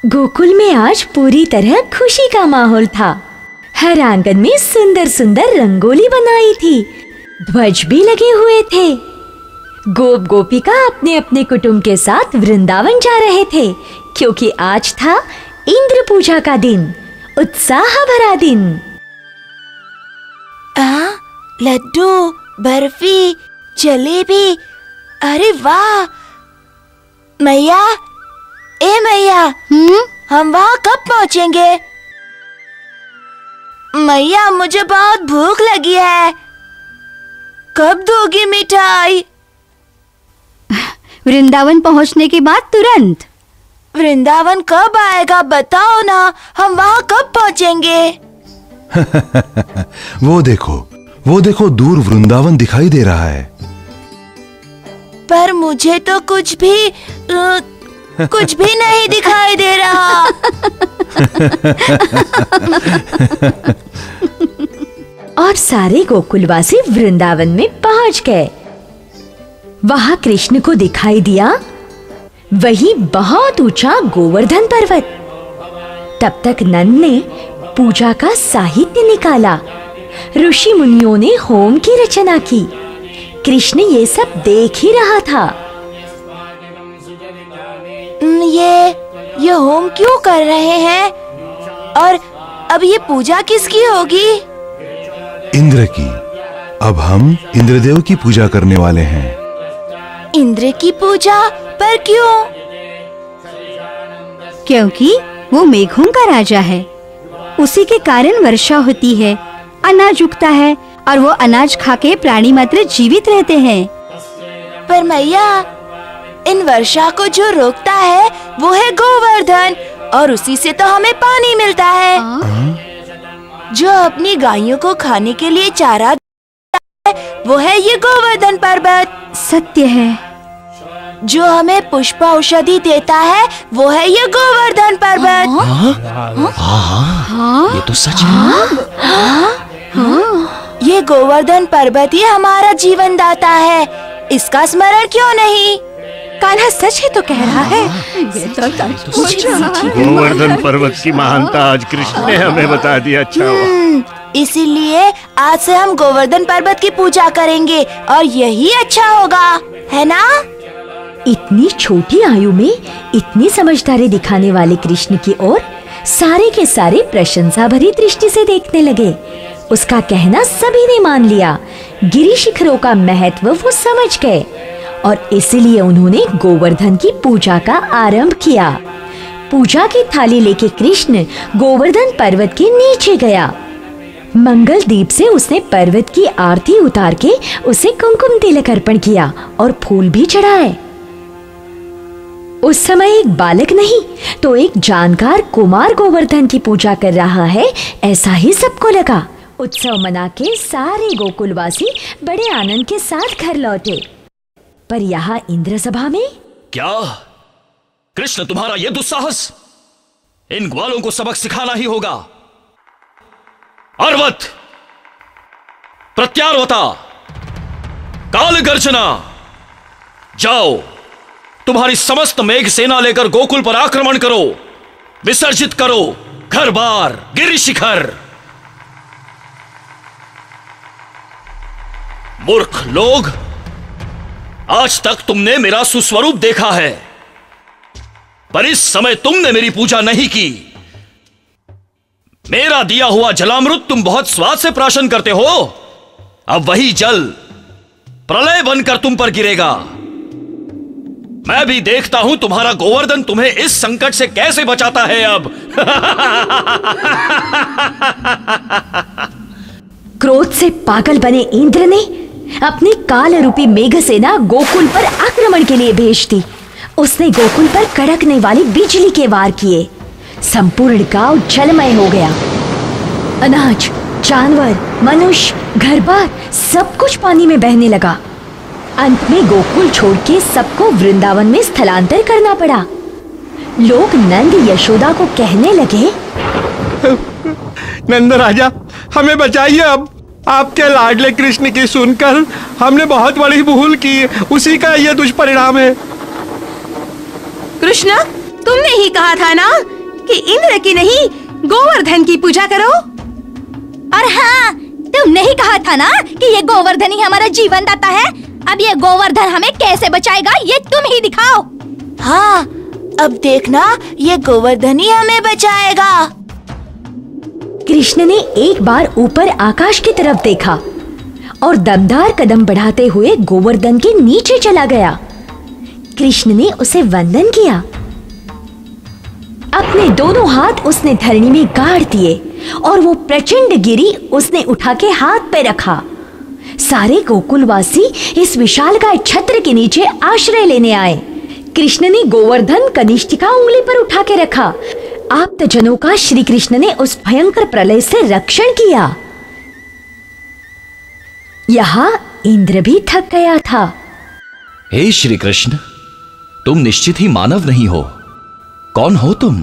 गोकुल में आज पूरी तरह खुशी का माहौल था। हर आंगन में सुंदर सुंदर रंगोली बनाई थी, ध्वज भी लगे हुए थे। गोप गोपिका अपने अपने कुटुंब के साथ वृंदावन जा रहे थे, क्योंकि आज था इंद्र पूजा का दिन, उत्साह भरा दिन। लड्डू, बर्फी, जलेबी, अरे वाह! मैया, ए मैया, हम वहाँ कब पहुँचेंगे? मैया, मुझे बहुत भूख लगी है। कब दोगी मिठाई? वृंदावन पहुँचने के बाद तुरंत। वृंदावन कब आएगा बताओ ना, हम वहाँ कब पहुँचेंगे? वो देखो दूर वृंदावन दिखाई दे रहा है। पर मुझे तो कुछ भी नहीं दिखाई दे रहा। और सारे गोकुलवासी वृंदावन में पहुंच गए। वहां कृष्ण को दिखाई दिया वही बहुत ऊंचा गोवर्धन पर्वत। तब तक नंद ने पूजा का साहित्य निकाला, ऋषि मुनियों ने होम की रचना की। कृष्ण ये सब देख ही रहा था। ये होम क्यों कर रहे हैं? और अब ये पूजा किसकी होगी? इंद्र की। अब हम इंद्रदेव की पूजा करने वाले हैं। इंद्र की पूजा? पर क्यों? क्योंकि वो मेघों का राजा है। उसी के कारण वर्षा होती है, अनाज उगता है और वो अनाज खाके प्राणी मात्र जीवित रहते हैं। पर मैया, इन वर्षा को जो रोकता है वो है गोवर्धन, और उसी से तो हमें पानी मिलता है। जो अपनी गायों को खाने के लिए चारा देता है वो है ये गोवर्धन पर्वत। सत्य है। जो हमें पुष्प औषधि देता है वो है ये गोवर्धन पर्वत। ये तो सच है। ये गोवर्धन पर्वत ही हमारा जीवन दाता है, इसका स्मरण क्यों नहीं? कान्हा सच है तो कह रहा है। ये तो गोवर्धन पर्वत की महानता आज कृष्ण ने हमें बता दिया। अच्छा हुआ। इसीलिए आज से हम गोवर्धन पर्वत की पूजा करेंगे और यही अच्छा होगा, है ना? इतनी छोटी आयु में इतनी समझदारी दिखाने वाले कृष्ण की ओर सारे के सारे प्रशंसा भरी दृष्टि से देखने लगे। उसका कहना सभी ने मान लिया। गिरि शिखरों का महत्व वो समझ गए और इसलिए उन्होंने गोवर्धन की पूजा का आरंभ किया। पूजा की थाली लेके कृष्ण गोवर्धन पर्वत के नीचे गया। मंगल दीप से उसने पर्वत की आरती उतार के उसे कुमकुम तिलक अर्पण किया और फूल भी चढ़ाए। उस समय एक बालक नहीं तो एक जानकार कुमार गोवर्धन की पूजा कर रहा है, ऐसा ही सबको लगा। उत्सव मना के सारे गोकुलवासी बड़े आनंद के साथ घर लौटे। पर यहाँ इंद्र सभा में क्या कृष्ण, तुम्हारा ये दुस्साहस? इन ग्वालों को सबक सिखाना ही होगा। अर्वत, प्रत्यार्वता, काल गर्जना, जाओ तुम्हारी समस्त मेघ सेना लेकर गोकुल पर आक्रमण करो, विसर्जित करो घर बार गिरि शिखर। मूर्ख लोग, आज तक तुमने मेरा सुस्वरूप देखा है, पर इस समय तुमने मेरी पूजा नहीं की। मेरा दिया हुआ जलामृत तुम बहुत स्वाद से प्राशन करते हो। अब वही जल प्रलय बनकर तुम पर गिरेगा। मैं भी देखता हूं तुम्हारा गोवर्धन तुम्हें इस संकट से कैसे बचाता है। अब क्रोध से पागल बने इंद्र ने अपनी काल रूपी मेघ सेना गोकुल पर आक्रमण के लिए भेज दी। उसने गोकुल पर कड़कने वाली बिजली के वार किए। संपूर्ण गांव जलमय हो गया। अनाज, जानवर, मनुष्य, घर-बार सब कुछ पानी में बहने लगा। अंत में गोकुल छोड़ के सबको वृंदावन में स्थलांतर करना पड़ा। लोग नंद यशोदा को कहने लगे, नंद राजा, हमें बचाइए। अब आपके लाडले कृष्ण की सुनकर हमने बहुत बड़ी भूल की, उसी का यह दुष्परिणाम है। कृष्ण, तुमने ही कहा था ना कि इंद्र की नहीं गोवर्धन की पूजा करो। और हाँ, तुमने ही कहा था ना कि ये गोवर्धन ही हमारा जीवन दाता है। अब ये गोवर्धन हमें कैसे बचाएगा ये तुम ही दिखाओ। हाँ, अब देखना ये गोवर्धन ही हमें बचाएगा। कृष्ण ने एक बार ऊपर आकाश की तरफ देखा और दमदार कदम बढ़ाते हुए गोवर्धन के नीचे चला गया। कृष्ण ने उसे वंदन किया। अपने दोनों हाथ उसने धरणी में गाड़ दिए और वो प्रचंड गिरी उसने उठा के हाथ पे रखा। सारे गोकुलवासी इस विशालकाय छत्र के नीचे आश्रय लेने आए। कृष्ण ने गोवर्धन कनिष्ठिका उंगली पर उठा के रखा। आप्तजनों का श्री कृष्ण ने उस भयंकर प्रलय से रक्षण किया। यहाँ इंद्र भी थक गया था। हे श्री कृष्ण, तुम निश्चित ही मानव नहीं हो। कौन हो तुम?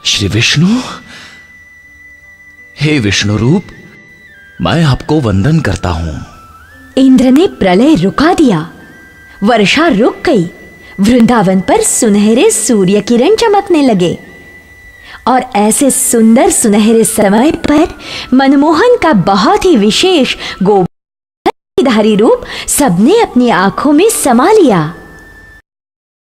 श्री विष्णु, हे विष्णु रूप, मैं आपको वंदन करता हूं। इंद्र ने प्रलय रुका दिया। वर्षा रुक गई। वृंदावन पर सुनहरे सूर्य किरण चमकने लगे और ऐसे सुंदर सुनहरे समय पर मनमोहन का बहुत ही विशेष गोवर्धनधारी रूप सबने अपनी आंखों में समा लिया।